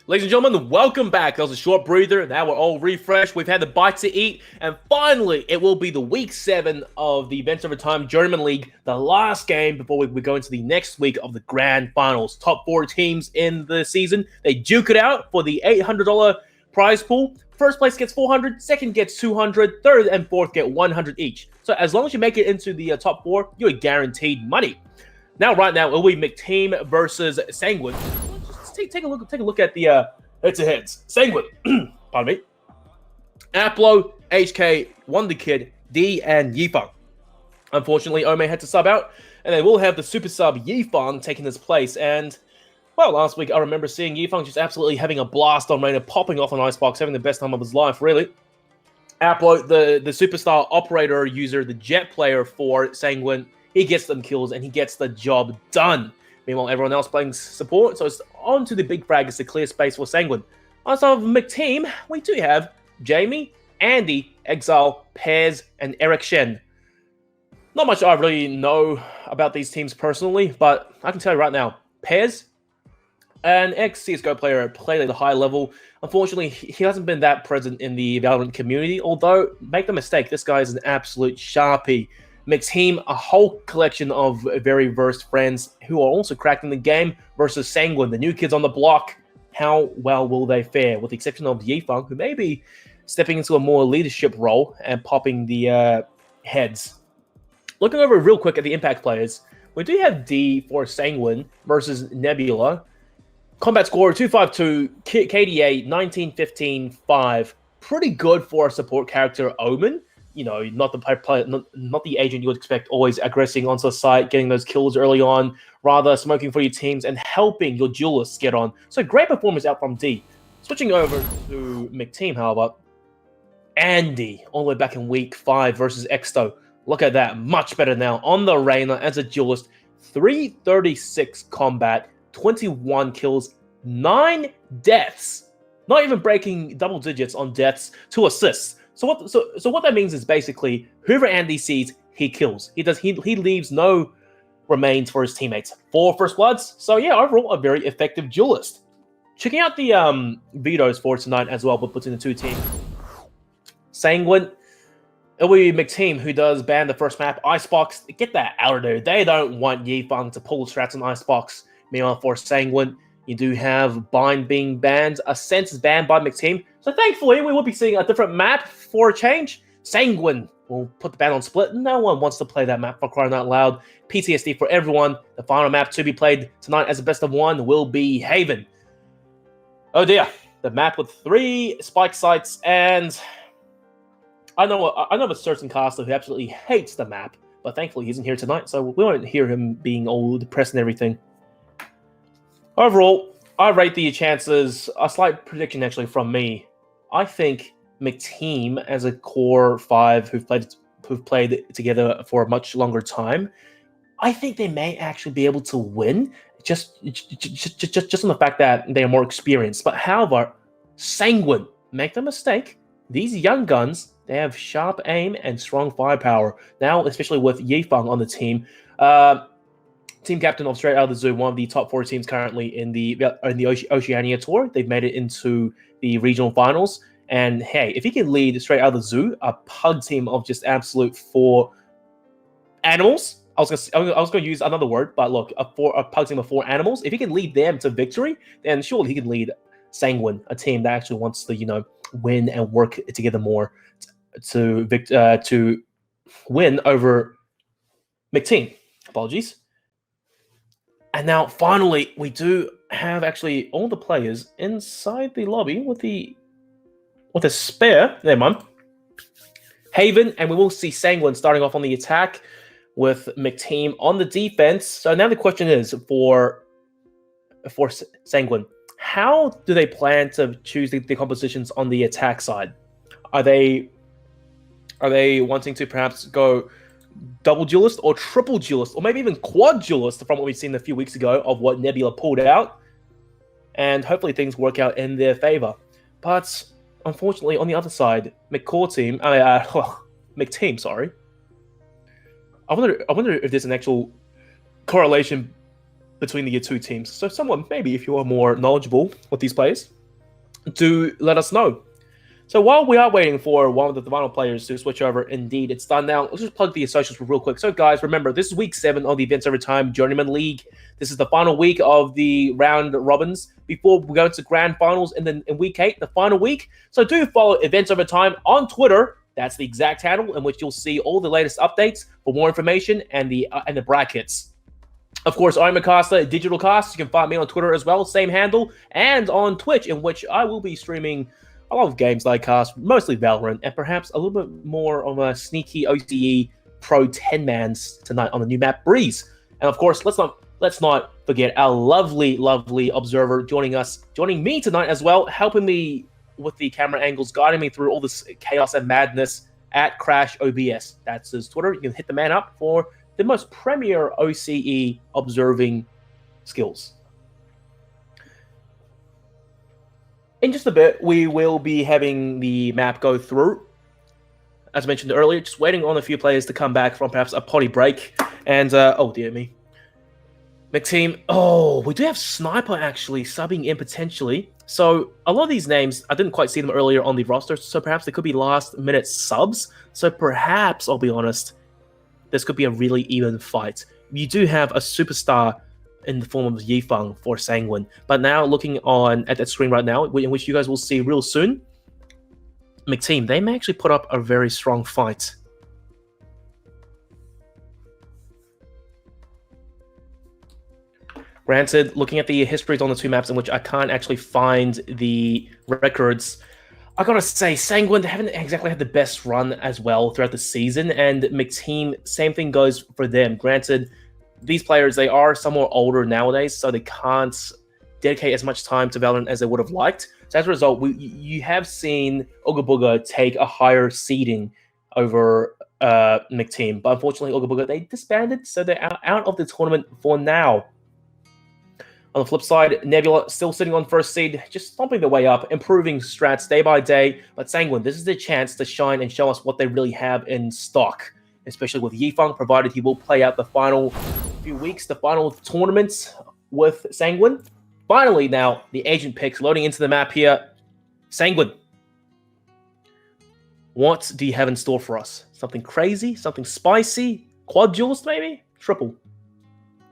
Ladies and gentlemen, welcome back. That was a short breather. Now we're all refreshed. We've had the bite to eat. And finally, it will be the week 7 of the Events Over Time Journeyman League. The last game before we go into the next week of the grand finals. Top 4 teams in the season. They duke it out for the $800 prize pool. First place gets 400, second gets 200, third and fourth get 100 each. So as long as you make it into the top 4, you're guaranteed money. Right now, it will be Mcteam versus Sanguine. Take a look at the heads-to-heads. Sanguine, pardon me. Aplo, HK, Wonder Kid, D, and Yifeng. Unfortunately, Ome had to sub out, and they will have the super sub Yifeng taking his place. And well, last week I remember seeing Yifeng just absolutely having a blast on Reina, popping off on Icebox, having the best time of his life, really. Aplo, the superstar operator user, the jet player for Sanguine, he gets them kills and he gets the job done. Meanwhile, everyone else playing support, so it's on to the big frag. It's a clear space for Sanguine. On top of Mcteam, we do have Jamie, Andy, Exile, Pez, and Eric Shen. Not much I really know about these teams personally, but I can tell you right now, Pez, an ex-CSGO player, played at a high level. Unfortunately, he hasn't been that present in the Valorant community, although, make no mistake, this guy is an absolute sharpie. Mcteam, a whole collection of very versed friends who are also cracking the game versus Sanguine, the new kids on the block. How well will they fare? With the exception of Yifeng, who may be stepping into a more leadership role and popping the heads. Looking over real quick at the impact players, we do have D for Sanguine versus Nebula. Combat score 252, KDA 1915-5. Pretty good for a support character, Omen. You know, not the agent you would expect, always aggressing onto the site, getting those kills early on, rather smoking for your teams and helping your duelists get on. So great performance out from D. Switching over to Mcteam, however, Andy, all the way back in week 5 versus Exto. Look at that, much better now on the Reina as a duelist. 336 combat, 21 kills, 9 deaths. Not even breaking double digits on deaths, 2 assists. So what that means is basically whoever Andy sees, he kills. He leaves no remains for his teammates. 4 first bloods. So yeah, overall a very effective duelist. Checking out the vetoes for tonight as well, but between the two teams. Sanguine, it will be Mcteam who does ban the first map. Icebox, get that out of there. They don't want Yifeng to pull strats on Icebox. Meanwhile, for Sanguine, you do have Bind being banned. Ascent is banned by Mcteam. So thankfully, we will be seeing a different map for a change. Sanguine will put the ban on Split. No one wants to play that map, for crying out loud. PTSD for everyone. The final map to be played tonight as a best of 1 will be Haven. Oh dear. The map with 3 spike sites, and I know a certain caster who absolutely hates the map, but thankfully he isn't here tonight, so we won't hear him being all depressed and everything. Overall, I rate the chances, a slight prediction actually from me. I think Mcteam as a core 5 who've played together for a much longer time, I think they may actually be able to win just on the fact that they are more experienced. But however, Sanguine, make no mistake, these young guns, they have sharp aim and strong firepower. Now, especially with Yifeng on the team, team captain of Straight Out of the Zoo, one of the top 4 teams currently in the Oceania Tour. They've made it into the regional finals. And hey, if he can lead Straight Out of the Zoo, a pug team of just absolute 4 animals. I was going to use another word, but look, a pug team of 4 animals. If he can lead them to victory, then surely he can lead Sanguine, a team that actually wants to, win and work together more to win over Mcteam. Apologies. And now, finally, we do have actually all the players inside the lobby with a spare. Never mind. Haven, and we will see Sanguine starting off on the attack with Mcteam on the defense. So now the question is for Sanguine, how do they plan to choose the compositions on the attack side? Are they wanting to perhaps go double duelist or triple duelist or maybe even quad duelist from what we've seen a few weeks ago of what Nebula pulled out, and hopefully things work out in their favor? But unfortunately, on the other side, Mcteam, sorry. I wonder if there's an actual correlation between the two teams. So someone, maybe if you are more knowledgeable with these players, do let us know. So while we are waiting for one of the final players to switch over, indeed, it's done now. Let's just plug the socials real quick. So guys, remember, this is week 7 of the Events Over Time Journeyman League. This is the final week of the round robins before we go into grand finals in week 8, the final week. So do follow Events Over Time on Twitter. That's the exact handle in which you'll see all the latest updates for more information and the brackets. Of course, I'm Acosta, Digital Cast. You can find me on Twitter as well, same handle, and on Twitch, in which I will be streaming a lot of games like cast, mostly Valorant, and perhaps a little bit more of a sneaky OCE Pro 10-mans tonight on the new map Breeze. And of course, let's not forget our lovely observer joining me tonight as well, helping me with the camera angles, guiding me through all this chaos and madness at Crash OBS. That's his Twitter. You can hit the man up for the most premier OCE observing skills. In just a bit, we will be having the map go through. As mentioned earlier, just waiting on a few players to come back from perhaps a potty break. And, oh dear me. Mcteam, oh, we do have Sniper actually subbing in potentially. So a lot of these names, I didn't quite see them earlier on the roster, so perhaps they could be last-minute subs. So perhaps, I'll be honest, this could be a really even fight. You do have a superstar in the form of Yifeng for Sanguine. But now, looking at that screen right now, in which you guys will see real soon, Mcteam, they may actually put up a very strong fight. Granted, looking at the histories on the two maps in which I can't actually find the records, I gotta say, Sanguine, they haven't exactly had the best run as well throughout the season, and Mcteam, same thing goes for them. Granted, these players, they are somewhat older nowadays, so they can't dedicate as much time to Valorant as they would have liked. So as a result, you have seen Ooga Booga take a higher seeding over Mcteam. But unfortunately, Ooga Booga, they disbanded, so they're out of the tournament for now. On the flip side, Nebula still sitting on first seed, just stomping their way up, improving strats day by day. But Sanguine, this is their chance to shine and show us what they really have in stock, especially with Yifeng, provided he will play out the final few weeks, the final tournaments with Sanguine. Finally, now, the agent picks loading into the map here. Sanguine, what do you have in store for us? Something crazy? Something spicy? Quad duels, maybe? Triple.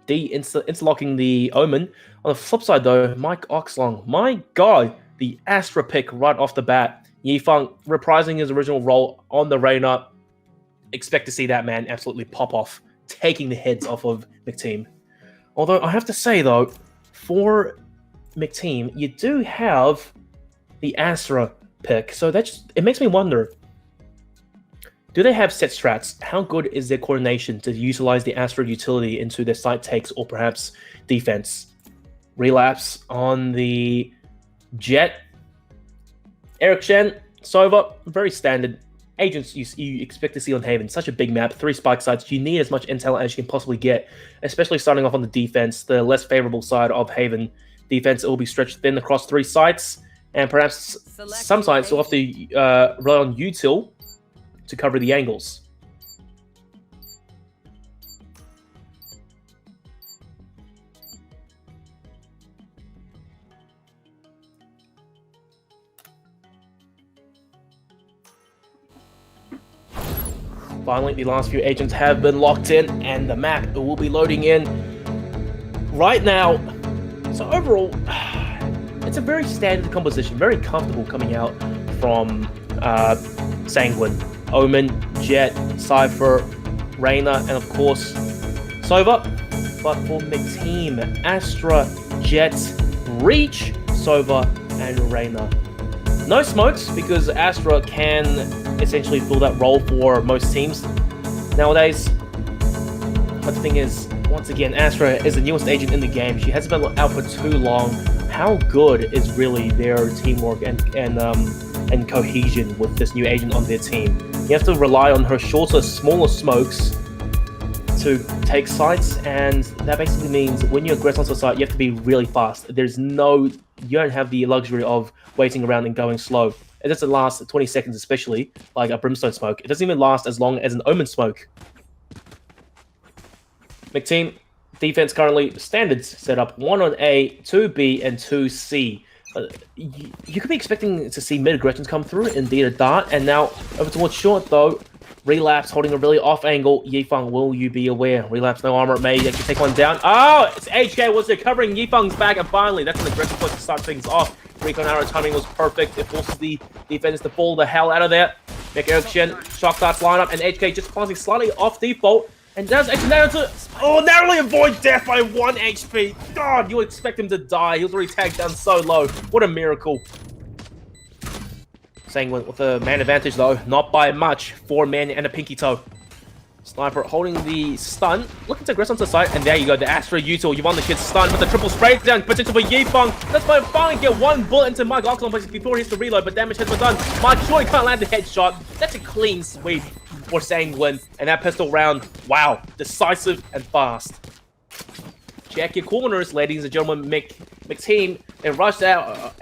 D interlocking the Omen. On the flip side, though, Mike Oxlong, my god, the Astra pick right off the bat. Yifeng reprising his original role on the Reyna. Expect to see that man absolutely pop off, taking the heads off of Mcteam. Although I have to say, though, for Mcteam, you do have the Astra pick, so it makes me wonder, do they have set strats? How good is their coordination to utilize the Astra utility into their site takes or perhaps defense? Relapse on the Jet. Eric Shen, Sova, very standard. Agents you expect to see on Haven. Such a big map, 3 spike sites. You need as much intel as you can possibly get, especially starting off on the defense, the less favorable side of Haven. Defense, it will be stretched thin across 3 sites, and perhaps some sites will have to rely on util to cover the angles. Finally, the last few agents have been locked in, and the map will be loading in right now. So overall, it's a very standard composition, very comfortable coming out from Sanguine. Omen, Jet, Cypher, Reyna, and of course, Sova. But for Mcteam, Astra, Jet, Reach, Sova, and Reyna. No smokes, because Astra can essentially fill that role for most teams nowadays. But the thing is, once again, Astra is the newest agent in the game. She hasn't been out for too long. How good is really their teamwork and cohesion with this new agent on their team? You have to rely on her shorter, smaller smokes to take sites, and that basically means when you aggress onto a site, you have to be really fast. You don't have the luxury of waiting around and going slow. It doesn't last 20 seconds, especially like a Brimstone smoke. It doesn't even last as long as an Omen smoke. Mcteam, defense currently standards set up 1 on A, 2B, and 2C. You could be expecting to see mid aggressions come through, indeed a dart, and now over towards short though. Relapse holding a really off angle. Yifeng, will you be aware? Relapse, no armor, may actually take one down. Oh, it's HK was there covering Yifeng's back, and finally that's an aggressive point to start things off. Recon arrow timing was perfect. It forces the defense to fall the hell out of there. Make Ericsson shock darts line up, and HK just passing slightly off default. And does actually narrowly avoid death by 1 HP. God, you would expect him to die. He was already tagged down so low. What a miracle. Sanguine with a man advantage though, not by much. 4 men and a pinky toe. Sniper holding the stun, looking to aggress onto the side, and there you go, the Astra util. You want the kid's stun with the triple spray down, potential for Yifeng. That's why finally get 1 bullet into Mike Oxlon before he hits the reload, but damage has been done. Mike surely can't land the headshot. That's a clean sweep for Sanguine, and that pistol round, wow, decisive and fast. Check your corners, ladies and gentlemen. Mcteam, they rushed out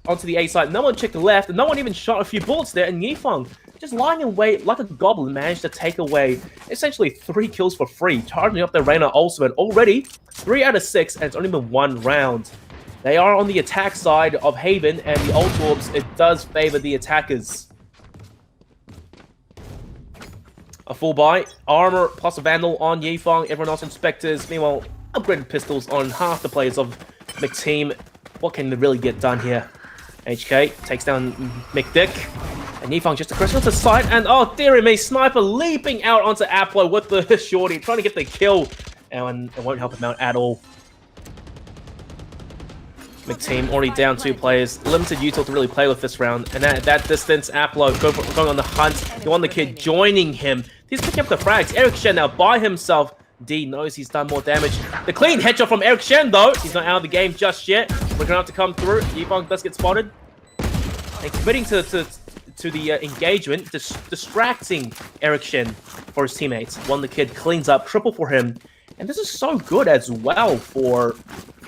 onto the A side. No one checked the left, and no one even shot a few bullets there. And Yifeng, just lying in wait like a goblin, managed to take away essentially 3 kills for free, charging up their Reyna ultimate already. 3 out of 6, and it's only been 1 round. They are on the attack side of Haven, and the ult orbs, it does favor the attackers. A full buy, armor plus a vandal on Yifeng. Everyone else on Spectres. Meanwhile, upgraded pistols on half the players of Mcteam. What can they really get done here? HK takes down McDick. And Yifeng just aggressive onto the side. And oh, dearie me, Sniper leaping out onto Aplo with the shorty, trying to get the kill. And it won't help him out at all. Mcteam already down 2 players. Limited util to really play with this round. And at that distance, Aplo going on the hunt. You want the kid joining him. He's picking up the frags. Eric Shen now by himself. D knows he's done more damage. The clean headshot from Eric Shen though. He's not out of the game just yet. We're gonna have to come through. Yifeng does get spotted. And committing to the engagement, distracting Eric Shen for his teammates. One the kid cleans up, triple for him. And this is so good as well for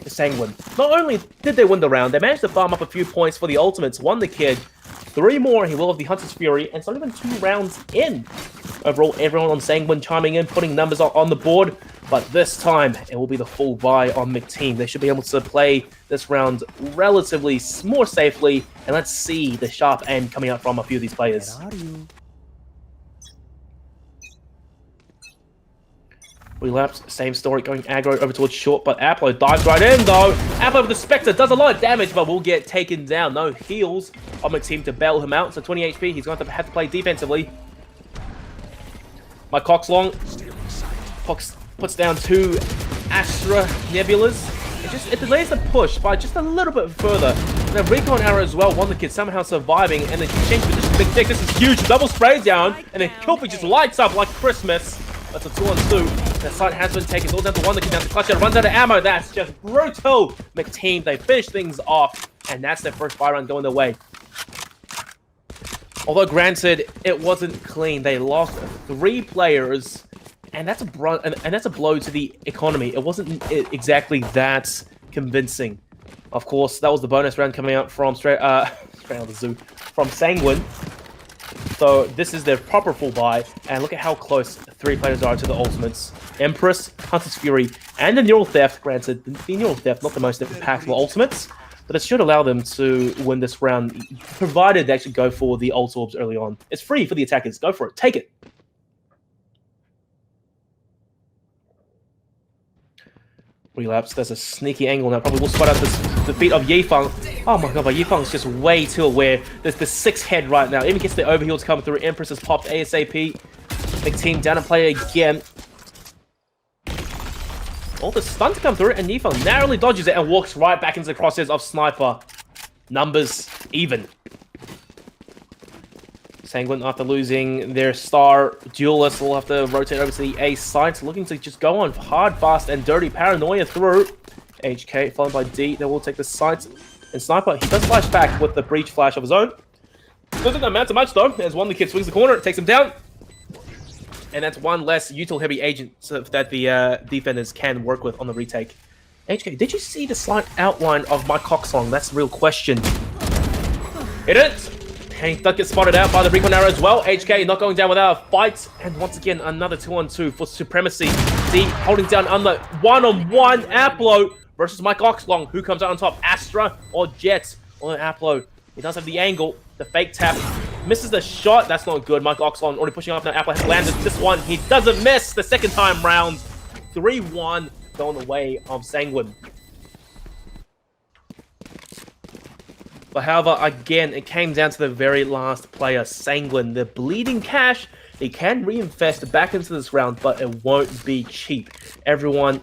the Sanguine. Not only did they win the round, they managed to farm up a few points for the ultimates. Won the kid. 3 more, he will have the Hunter's Fury, and it's not even 2 rounds in. Overall, everyone on Sanguine chiming in, putting numbers on the board, but this time, it will be the full buy on Mcteam. They should be able to play this round relatively more safely, and let's see the sharp end coming out from a few of these players. Relapse, same story, going aggro over towards short, but Aplo dives right in though. Aplo with the Spectre does a lot of damage, but will get taken down. No heals on Mcteam to bail him out, so 20 HP, he's going to have to play defensively. My Coxlong puts down 2 Astra Nebulas. It delays the push by just a little bit further. Now Recon Arrow as well, one the kid somehow surviving, and then change position. Big Dick, this is huge, double spray down, and then Kilby just lights up like Christmas. That's a 2-on-2. That side has been taken. It's all down to one. The kid down to clutch it. Runs out of ammo. That's just brutal. Mcteam, they finish things off. And that's their first buy round going their way. Although granted, it wasn't clean. They lost 3 players. And that's a blow to the economy. It wasn't exactly that convincing. Of course, that was the bonus round coming out from straight out of the zoo. From Sanguine. So this is their proper full buy, and look at how close 3 players are to the ultimates. Empress, Hunter's Fury, and the Neural Theft. Granted, the Neural Theft not the most impactful ultimates, but it should allow them to win this round, provided they actually go for the ult orbs early on. It's free for the attackers. Go for it. Take it. Relapse. There's a sneaky angle now. Probably will spot out the feet of Yifeng. Oh my god, but Yifeng's just way too aware. There's the 6 head right now. Even gets the overheal to come through. Empress has popped ASAP. Mcteam down and play again. All the stun to come through, and Yifeng narrowly dodges it and walks right back into the crosshairs of Sniper. Numbers even. Sanguine, after losing their star duelist, will have to rotate over to the A side, looking to just go on hard, fast, and dirty. Paranoia through. HK, followed by D. They will take the sights. And Sniper, he does flash back with the breach flash of his own. Doesn't amount to much, though. As one, the kid swings the corner, takes him down. And that's 1 less util-heavy agent that the defenders can work with on the retake. HK, did you see the slight outline of my Coxlong? That's the real question. Hit it! And he does get spotted out by the Recon Arrow as well. HK not going down without a fight. And once again, another 2-on-2 for supremacy. D holding down on the one-on-one. Aplo versus Mike Oxlong. Who comes out on top? Astra or Jet? Or Aplo. He does have the angle. The fake tap. Misses the shot. That's not good. Mike Oxlong already pushing up now. Aplo has landed this one. He doesn't miss the second time round. 3-1 going the way of Sanguine. But however, again, it came down to the very last player, Sanguine. The bleeding cash, he can reinvest back into this round, but it won't be cheap. Everyone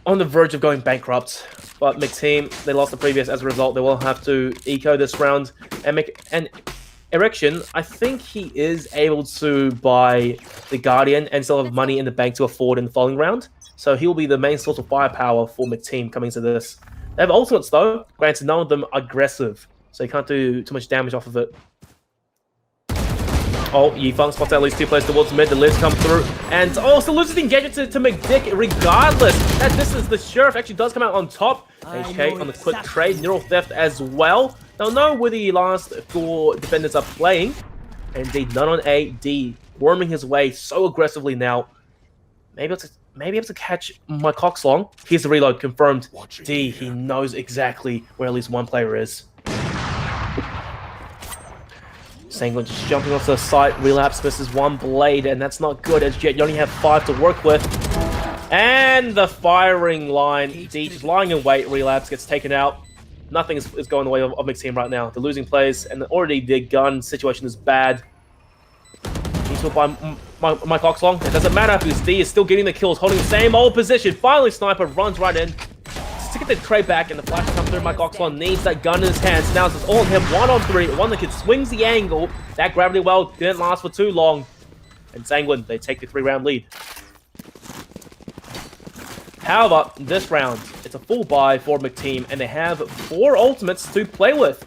on the verge of going bankrupt. But Mcteam, they lost the previous as a result. They will have to eco this round. And Erection, I think he is able to buy the Guardian and still have money in the bank to afford in the following round. So he will be the main source of firepower for Mcteam coming to this. They have ultimates though. Granted, none of them are aggressive, so you can't do too much damage off of it. Oh, Yifeng spots at least 2 players towards mid. The lives come through. And also loses the engagement to McDick regardless. That this is the Sheriff actually does come out on top. HK on the quick trade. Neural Theft as well. Now, know where the last 4 defenders are playing. Indeed, none on A. D worming his way so aggressively now. Maybe able to catch my Coxlong. Here's the reload confirmed. D, he knows exactly where at least one player is. Sanguine just jumping onto the site. Relapse misses 1 blade, and that's not good as yet. You only have 5 to work with. And the firing line. D just lying in wait. Relapse gets taken out. Nothing is going the way of Mcteam right now. The losing plays, and already the gun situation is bad. He's killed by Mike Oxlong. It doesn't matter because D is still getting the kills, holding the same old position. Finally, Sniper runs right in to get the trade back, and the flash comes through. Mike Oxlong needs that gun in his hands. Now it's all on him, 1-on-3. One that kid swings the angle. That gravity well didn't last for too long. And Sanguine, they take the 3-round lead. However, this round, it's a full buy for Mcteam, and they have 4 ultimates to play with.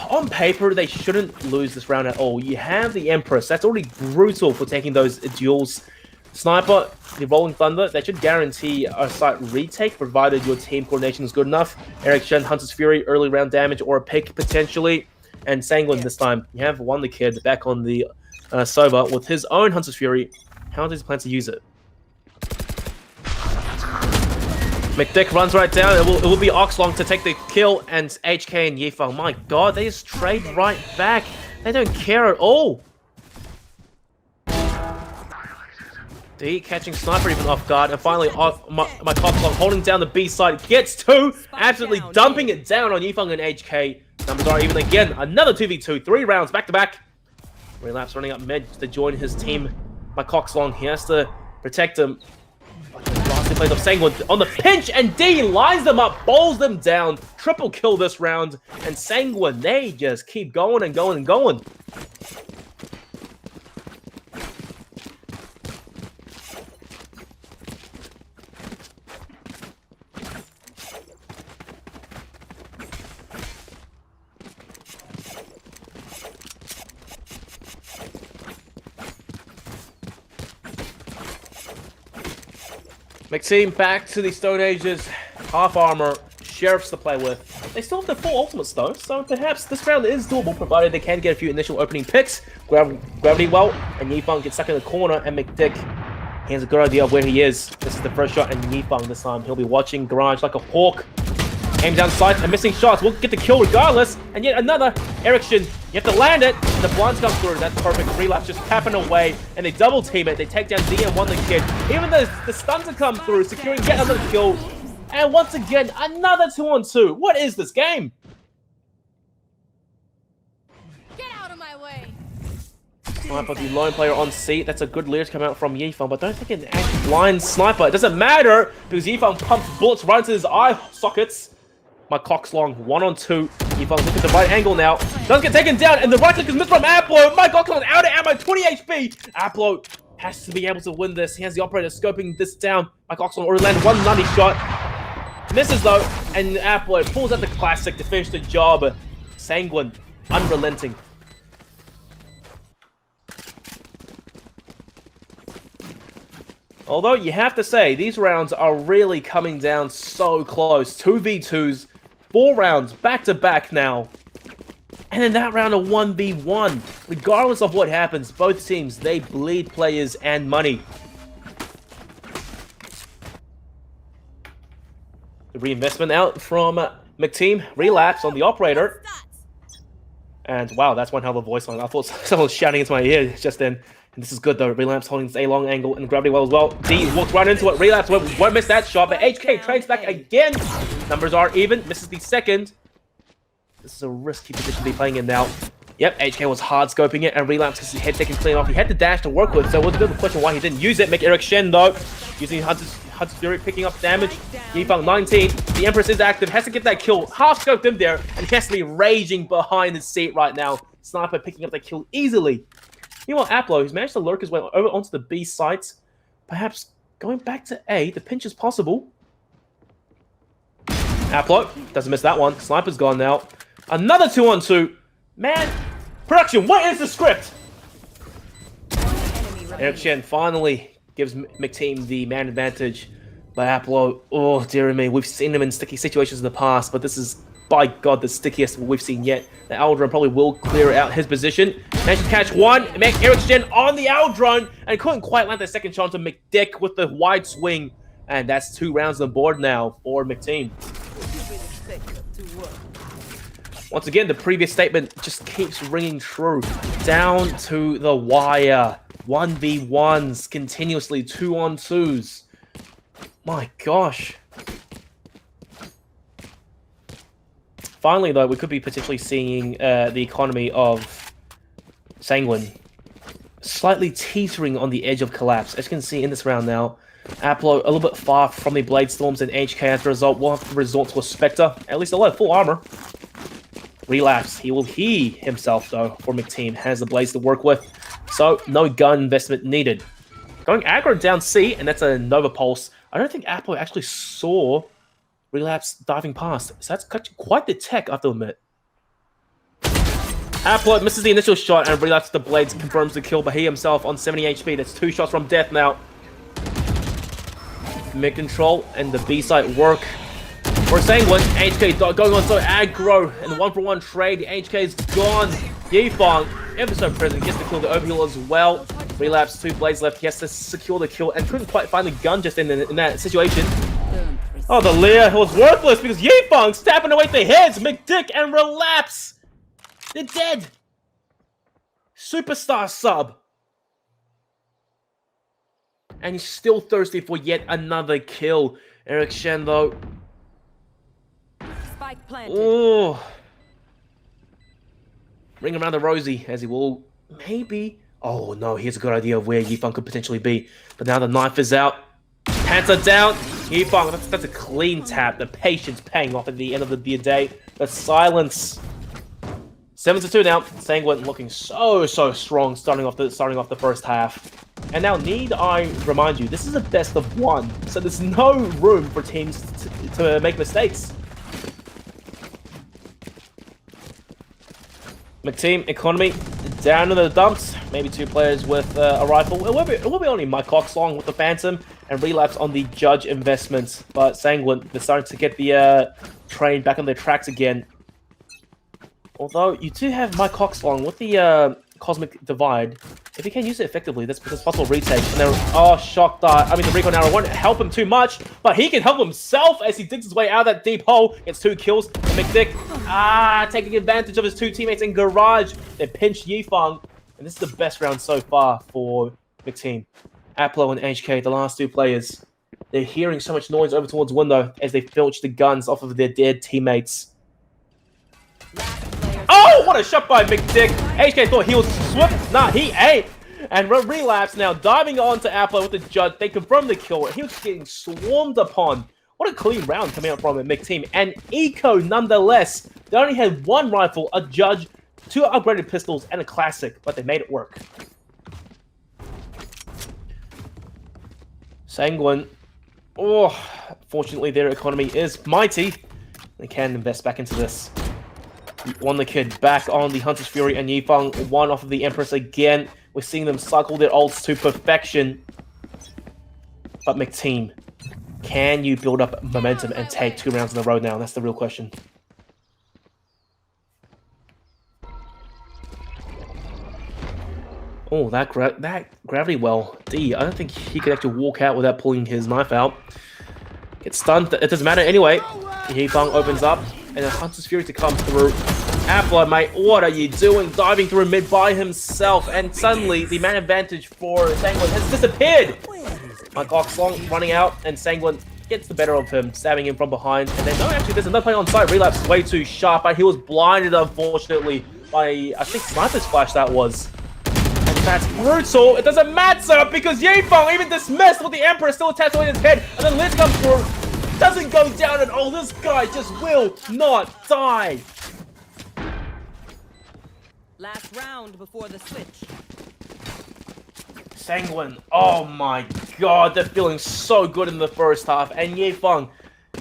On paper, they shouldn't lose this round at all. You have the Empress. That's already brutal for taking those duels. Sniper, the Rolling Thunder, they should guarantee a site retake, provided your team coordination is good enough. Eric Shen, Hunter's Fury, early round damage, or a pick, potentially. And Sanguine this time. You have Wonder Kid back on the Sova with his own Hunter's Fury. How does he plan to use it? McDick runs right down. It will be Oxlong to take the kill, and HK and Yifeng. My god, they just trade right back. They don't care at all. D catching Sniper even off guard, and finally my Oxlong holding down the B side. Gets 2, absolutely dumping it down on Yifeng and HK. Numbers are even again. Another 2v2, 3 rounds back to back. Relapse running up mid to join his team. My Oxlong, he has to protect him. Lastly plays of Sanguine on the pinch, and D lines them up, bowls them down. Triple kill this round, and Sanguine, they just keep going and going and going. Mcteam back to the Stone Ages, half armor, Sheriffs to play with. They still have the 4 ultimates though, so perhaps this round is doable, provided they can get a few initial opening picks. Gravity well, and Yifeng gets stuck in the corner, and McDick, he has a good idea of where he is. This is the first shot, and Yifeng this time, he'll be watching Garage like a hawk. Aim down sight and missing shots. We'll get the kill regardless. And yet another Ericsson. You have to land it. And the blinds come through. That's perfect. Relapse just tapping away. And they double team it. They take down D and Wonder Kid. Even the stuns have come through, securing yet another kill. And once again, another 2-on-2. What is this game? Get out of my way. Sniper, the lone player on seat. That's a good lead to come out from Yifeng, but I don't think it actually blinds Sniper. It doesn't matter because Yifeng pumps bullets right into his eye sockets. My Coxlong, 1-on-2. Yifeng looking at the right angle now. Does get taken down, and the right click is missed from Aplo. My Coxlong out of ammo, 20 HP. Aplo has to be able to win this. He has the operator scoping this down. My Coxlong already landed 1 nutty shot. Misses though, and Aplo pulls out the classic to finish the job. Sanguine, unrelenting. Although you have to say, these rounds are really coming down so close. 2v2s, 4 rounds back to back now. And in that round, a 1v1. Regardless of what happens, both teams, they bleed players and money. The reinvestment out from Mcteam. Relapse on the operator. And wow, that's one hell of a voice line. I thought someone was shouting into my ear just then. And this is good though. Relapse holding this A-long angle and gravity well as well. D walks right into it. Relapse won't miss that shot, but HK trades back again. Numbers are even. Misses the second. This is a risky position to be playing in now. Yep, HK was hard scoping it, and Relapse has his head taken clean off. He had the dash to work with, so it was a bit of a question why he didn't use it. Make Eric Shen though, using Hunter's Fury, picking up damage. Yifeng 19. The Empress is active, has to get that kill. Half scoped him there, and he has to be raging behind his seat right now. Sniper picking up that kill easily. Meanwhile, Aplo, who's managed to lurk his way over onto the B site, perhaps going back to A. The pinch is possible. Aplo doesn't miss that one. Sniper's gone now. Another 2-on-2. Man, production, what is the script? Eric Shen finally gives Mcteam the man advantage. But Aplo, oh dear me, we've seen him in sticky situations in the past, but this is, by God, the stickiest we've seen yet. The Aldrone probably will clear out his position. Managed to catch one, make Eric Shen on the Aldrone, and couldn't quite land the second shot to McDick with the wide swing. And that's 2 rounds on the board now for Mcteam. Once again, the previous statement just keeps ringing true. Down to the wire. 1v1s continuously, 2-on-2s. My gosh. Finally, though, we could be potentially seeing the economy of Sanguine slightly teetering on the edge of collapse. As you can see in this round now, Aplo a little bit far from the Blade Storms and HK as a result. Will have to resort to a Spectre. At least they'll have full armor. Relapse. He himself, though, for Mcteam, has the Blades to work with. So, no gun investment needed. Going aggro down C, and that's a Nova Pulse. I don't think Aplo actually saw Relapse diving past. So that's quite the tech, I have to admit. Aplo misses the initial shot, and Relapse the Blades confirms the kill, but he himself on 70 HP. That's 2 shots from death now. Mid control and the B site work. For Sanguine, HK going on so aggro, and the 1-for-1 trade, HK's gone. Yifeng, ever so present, gets to kill the overheal as well. Relapse, 2 blades left, he has to secure the kill, and couldn't quite find the gun just in that situation. Oh, the Leer was worthless because Yifeng stabbing away the heads, McDick and Relapse. They're dead. Superstar sub. And he's still thirsty for yet another kill. Eric Shen, though. Spike planted. Oh. Ring around the rosy, as he will maybe... Oh, no, here's a good idea of where Yifeng could potentially be. But now the knife is out. Pants are down. Yifeng, that's a clean tap. The patience paying off at the end of the day. The silence. 7-2 now. Sanguine looking so strong starting off the first half. And now, need I remind you, this is a best of 1, so there's no room for teams to make mistakes. Mcteam economy down to the dumps. Maybe 2 players with a rifle. It will be only my Coxlong with the Phantom and Relapse on the Judge investments. But Sanguine, they're starting to get the train back on their tracks again. Although you do have my Coxlong with the Cosmic Divide. If he can use it effectively, that's possible retake. And then, oh, shock dart. I mean, the recon arrow won't help him too much, but he can help himself as he digs his way out of that deep hole. Gets 2 kills. And McDick, taking advantage of his 2 teammates in garage. They pinch Yifeng, and this is the best round so far for Mcteam. Aplo and HK, the last 2 players, they're hearing so much noise over towards window as they filch the guns off of their dead teammates. Oh, what a shot by McDick. HK thought he was swift. Nah, he ain't. And Relapse now diving onto Aplo with the Judge. They confirm the kill. He was getting swarmed upon. What a clean round coming out from a Mcteam. And Eco, nonetheless. They only had 1 rifle, a Judge, 2 upgraded pistols, and a classic. But they made it work. Sanguine. Oh, fortunately their economy is mighty. They can invest back into this. Wonder Kid back on the Hunter's Fury and Yifeng, 1 off of the Empress again. We're seeing them cycle their ults to perfection. But Mcteam, can you build up momentum and take 2 rounds in a row now? That's the real question. Oh, that gravity well. D, I don't think he could actually walk out without pulling his knife out. Gets stunned. It doesn't matter anyway. Yifeng opens up, and then Hunter's Fury to come through. Appler, mate, what are you doing? Diving through mid by himself, and suddenly the man advantage for Sanguine has disappeared. Mcteam long running out, and Sanguine gets the better of him, stabbing him from behind. And then, no, actually, there's another player on site. Relapse way too sharp, but he was blinded, unfortunately, by, I think, Sniper's Flash that was. And that's brutal. It doesn't matter because Yifeng even dismissed with the Emperor still attached on his head, and then Liz comes through. Doesn't go down at all. This guy just will not die. Last round before the switch. Sanguine, oh my god, they're feeling so good in the first half. And Yifeng,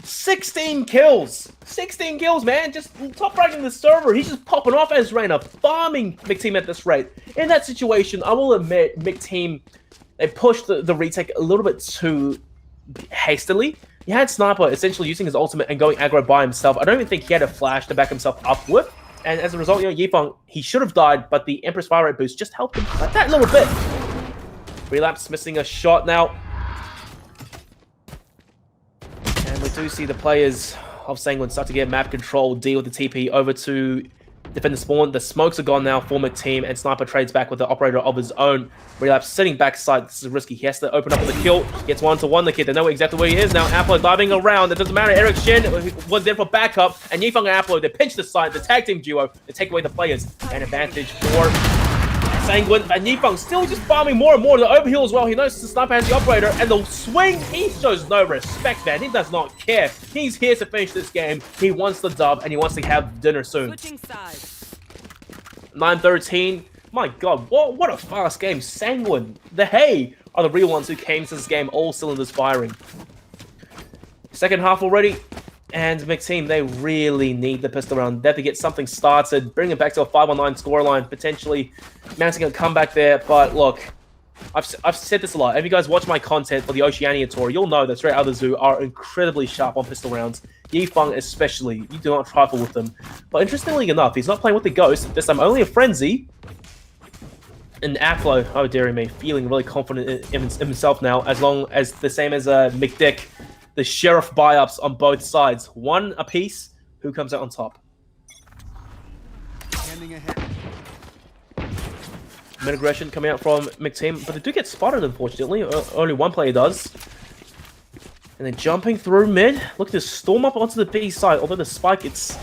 16 kills. 16 kills, man. Just top ranking the server. He's just popping off as Reina, farming Mcteam at this rate. In that situation, I will admit, Mcteam, they pushed the retake a little bit too hastily. He had Sniper essentially using his ultimate and going aggro by himself. I don't even think he had a flash to back himself up with. And as a result, you know, Yifeng, he should have died, but the Empress fire rate boost just helped him like that little bit. Relapse missing a shot now. And we do see the players of Sanguine start to get map control, deal with the TP over to defend the spawn. The smokes are gone now for Mcteam, and Sniper trades back with the operator of his own. Relapse sitting backside. This is risky. He has to open up with the kill. Gets 1-to-1 the kid. They know exactly where he is now. Appler diving around. It doesn't matter. Eric Shin was there for backup. And Yifeng and Appler, they pinch the side. The tag team duo. They take away the players. An advantage for Sanguine. And Yifeng still just farming more and more. The overheal as well. He knows the Sniper has the operator. And the swing, he shows no respect, man. He does not care. He's here to finish this game. He wants the dub, and he wants to have dinner soon. Switching sides. 9-13. My god, what a fast game. Sanguine, the Hay, are the real ones who came to this game, all cylinders firing. Second half already, and Mcteam, they really need the pistol round. They have to get something started, bring it back to a 5-on-9 scoreline, potentially mounting a comeback there. But look, I've said this a lot. If you guys watch my content for the Oceania tour, you'll know that Straight Out of the Zoo are incredibly sharp on pistol rounds. Yifeng especially, you do not trifle with them. But interestingly enough, he's not playing with the Ghost, this time only a Frenzy. And Appler, oh dearie me, feeling really confident in himself now, as long as the same as McDick, the Sheriff buy-ups on both sides. One apiece, who comes out on top? Mid-aggression coming out from Mcteam, but they do get spotted, unfortunately. Only one player does. And then jumping through mid, looking to storm up onto the B side, although the spike, it's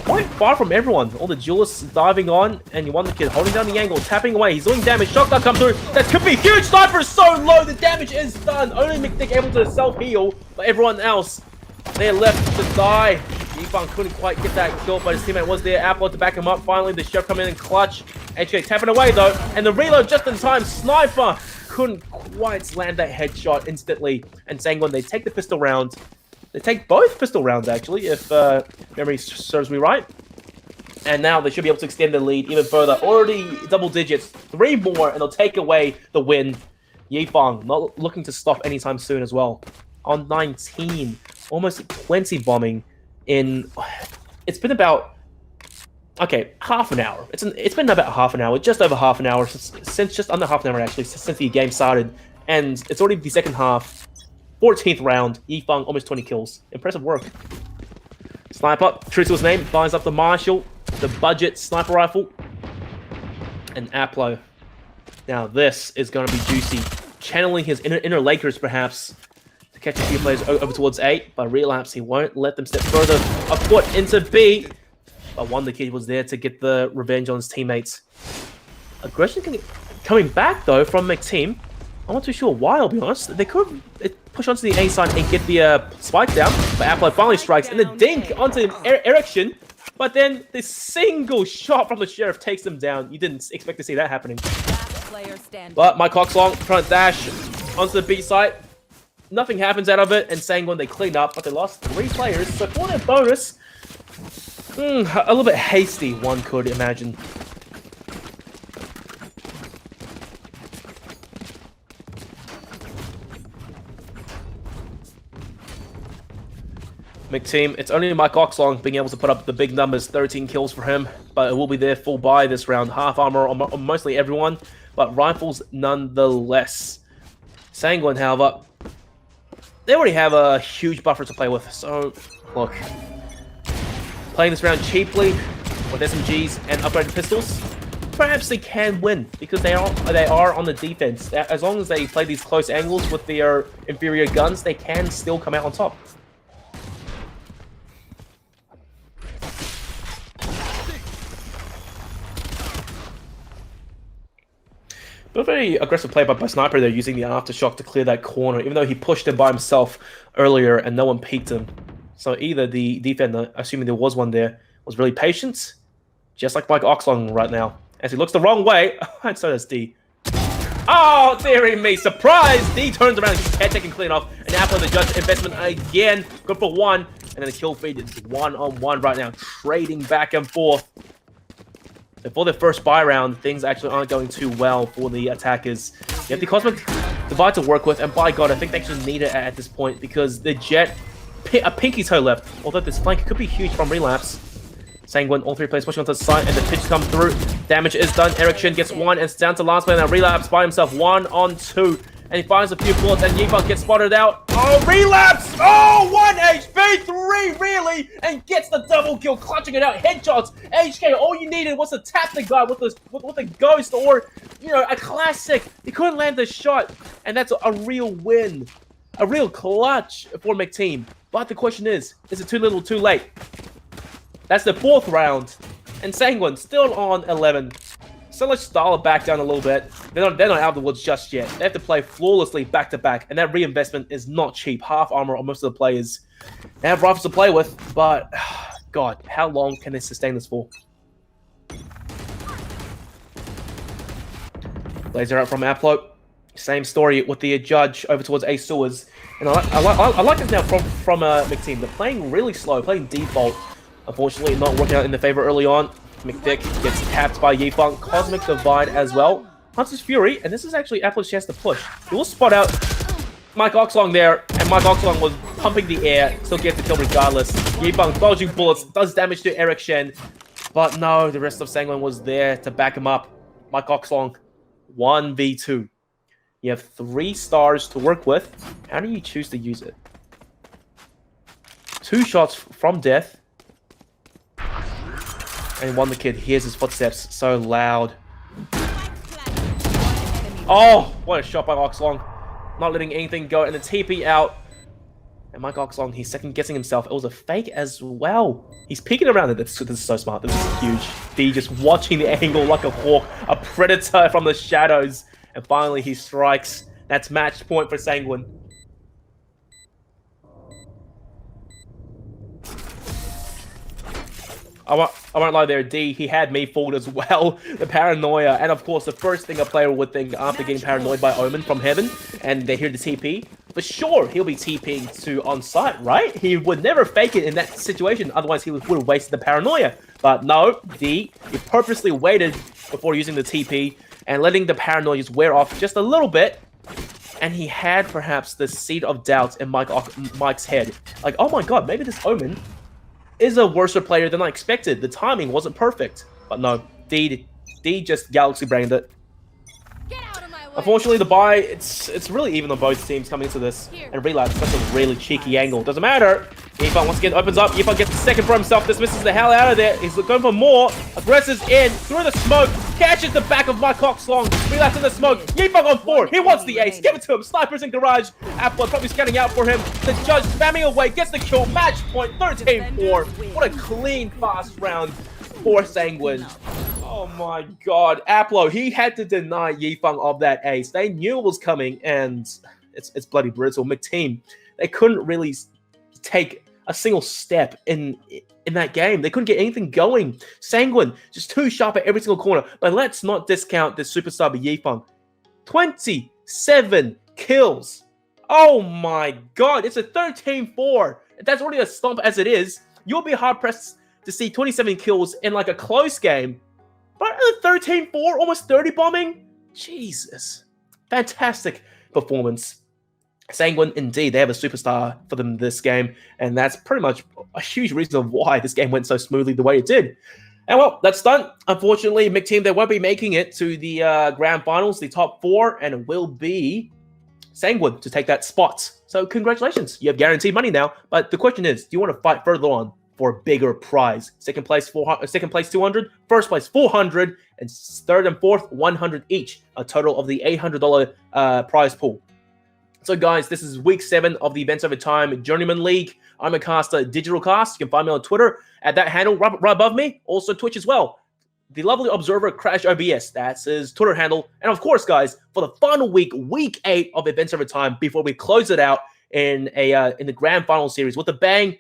quite far from everyone. All the duelists diving on, and you want the kid holding down the angle, tapping away. He's doing damage. Shotgun comes through. That could be huge. Sniper is so low. The damage is done. Only McDick able to self-heal, but everyone else, they're left to die. Yifeng couldn't quite get that kill, but his teammate was there. Appler to back him up. Finally, the Chef come in and clutch. HK tapping away, though, and the reload just in time. Sniper couldn't quite land that headshot instantly. And Sanguine, they take the pistol round. They take both pistol rounds, actually, if memory serves me right. And now they should be able to extend the lead even further. Already double digits. 3 more, and they'll take away the win. Yifeng not looking to stop anytime soon as well. On 19. Almost 20 bombing in... It's been about... Okay, half an hour. It's been about half an hour, just over half an hour, since just under half an hour actually, since the game started. And it's already the second half, 14th round, Yifeng, almost 20 kills. Impressive work. Sniper, true to his name, lines up the Marshall, the budget sniper rifle, and Appler. Now this is going to be juicy. Channeling his inner Lakers perhaps, to catch a few players over towards A, but Relapse, he won't let them step further afoot into B. But Wonder Kid was there to get the revenge on his teammates. Aggression coming back, though, from Mcteam. I'm not too sure why, I'll be honest. They could push onto the A side and get the spike down, but Appler finally strikes, and the dink onto Ericsson. But then the single shot from the Sheriff takes them down. You didn't expect to see that happening. But my cock's long, trying to dash onto the B side. Nothing happens out of it, and Sanguine, they clean up, but they lost 3 players. So for their bonus, a little bit hasty, one could imagine. Mcteam, it's only Mike Oxlong being able to put up the big numbers, 13 kills for him, but it will be their full buy this round. Half armor on mostly everyone, but rifles nonetheless. Sanguine, however, they already have a huge buffer to play with. So, look, playing this round cheaply with SMGs and upgraded pistols, perhaps they can win because they are on the defense. As long as they play these close angles with their inferior guns, they can still come out on top. But a very aggressive play by Sniper there, using the aftershock to clear that corner, even though he pushed him by himself earlier and no one peeked him. So either the defender, assuming there was one there, was really patient, just like Mike Oxlong right now, as he looks the wrong way, and so does D. Oh, dearie me, surprise! D turns around, head taking clean off, and now for the judge investment again, good for one, and then the kill feed is 1-on-1 right now, trading back and forth. For their first buy round, things actually aren't going too well for the attackers. You have the Cosmic Divide to work with, and by God, I think they actually need it at this point because the Jet, a pinky toe left. Although this flank could be huge from Relapse. Sanguine, all three players pushing onto the side, and the pitch come through. Damage is done. Eric Shin gets one, and it's down to last player now. Relapse by himself, 1-on-2. And he finds a few bullets, and Yifang gets spotted out. Oh, Relapse! Oh, 1 HP, 3 really, and gets the double kill, clutching it out. Headshots. HK, all you needed was to tap the guy with a ghost or, you know, a classic. He couldn't land the shot, and that's a real win, a real clutch for Mcteam. But the question is it too little, too late? That's the 4th round, and Sanguine still on 11. So let's dial it back down a little bit. They're not out of the woods just yet. They have to play flawlessly back-to-back, and that reinvestment is not cheap. Half armor on most of the players. They have rifles to play with, but God, how long can they sustain this for? Laser out from Aplo. Same story with the judge over towards A Sewers. And I like this now from Mcteam. They're playing really slow, playing default. Unfortunately, not working out in their favor early on. McDick gets tapped by Yifang. Cosmic Divide as well. Hunter's Fury, and this is actually Apple's chance to push. He will spot out Mike Oxlong there, and Mike Oxlong was pumping the air, still gets the kill regardless. Yifang dodging bullets, does damage to Eric Shen, but no, the rest of Sanguine was there to back him up. Mike Oxlong, 1v2. You have 3 stars to work with. How do you choose to use it? 2 shots from death. And one the kid hears his footsteps so loud. Oh, what a shot by Oxlong. Not letting anything go, and the TP out. And Mike Oxlong, he's second guessing himself. It was a fake as well. He's peeking around it. This is so smart. This is huge. D just watching the angle like a hawk, a predator from the shadows. And finally he strikes. That's match point for Sanguine. I won't lie there, D, he had me fooled as well. The paranoia, and of course the first thing a player would think after getting paranoid by Omen from heaven, and they hear the TP, for sure he'll be TPing to on site, right? He would never fake it in that situation, otherwise he would have wasted the paranoia. But no, D, he purposely waited before using the TP, and letting the paranoia just wear off just a little bit, and he had perhaps the seed of doubt in Mike's head. Like, oh my god, maybe this Omen is a worse player than I expected. The timing wasn't perfect. But no, D just galaxy brained it. Get out of my way. Unfortunately, the buy, it's really even on both teams coming into this. And Relapse, that's a really cheeky angle. Doesn't matter. Yifang once again opens up. Yifang gets the second for himself. Dismisses the hell out of there. He's going for more. Aggresses in through the smoke. Catches the back of Mike Oxlong. Relapse in the smoke. Yifang on 4. He wants the ace. Give it to him. Snipers in garage. Apple probably scanning out for him. The judge spamming away. Gets the kill. Match point. 13-4. What a clean, fast round for Sanguine. Oh my god. Aplo, he had to deny Yifang of that ace. They knew it was coming, and it's bloody brutal. Mcteam, they couldn't really take a single step in that game. They couldn't get anything going. Sanguine, just too sharp at every single corner. But let's not discount the superstar Yifang. 27 kills. Oh my god, it's a 13-4. That's already a stomp as it is. You'll be hard-pressed to see 27 kills in like a close game. But a 13-4, almost 30 bombing? Jesus. Fantastic performance. Sanguine, indeed, they have a superstar for them this game, and that's pretty much a huge reason of why this game went so smoothly the way it did. And well, that's done. Unfortunately, Mcteam, they won't be making it to the grand finals, the top 4, and it will be Sanguine to take that spot. So congratulations, you have guaranteed money now. But the question is, do you want to fight further on for a bigger prize? Second place 200, first place 400, and third and fourth 100 each. A total of the $800 prize pool. So guys, this is week 7 of the Events Over Time Journeyman League. I'm a caster, Digital Cast. You can find me on Twitter at that handle right above me. Also Twitch as well. The lovely observer Crash OBS, that's his Twitter handle. And of course, guys, for the final week, week 8 of Events Over Time, before we close it out in the grand final series with a bang,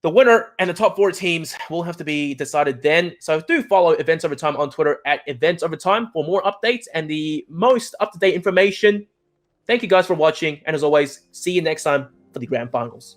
the winner and the top 4 teams will have to be decided then. So do follow Events Over Time on Twitter at Events Over Time for more updates and the most up-to-date information. Thank you guys for watching, and as always, see you next time for the grand finals.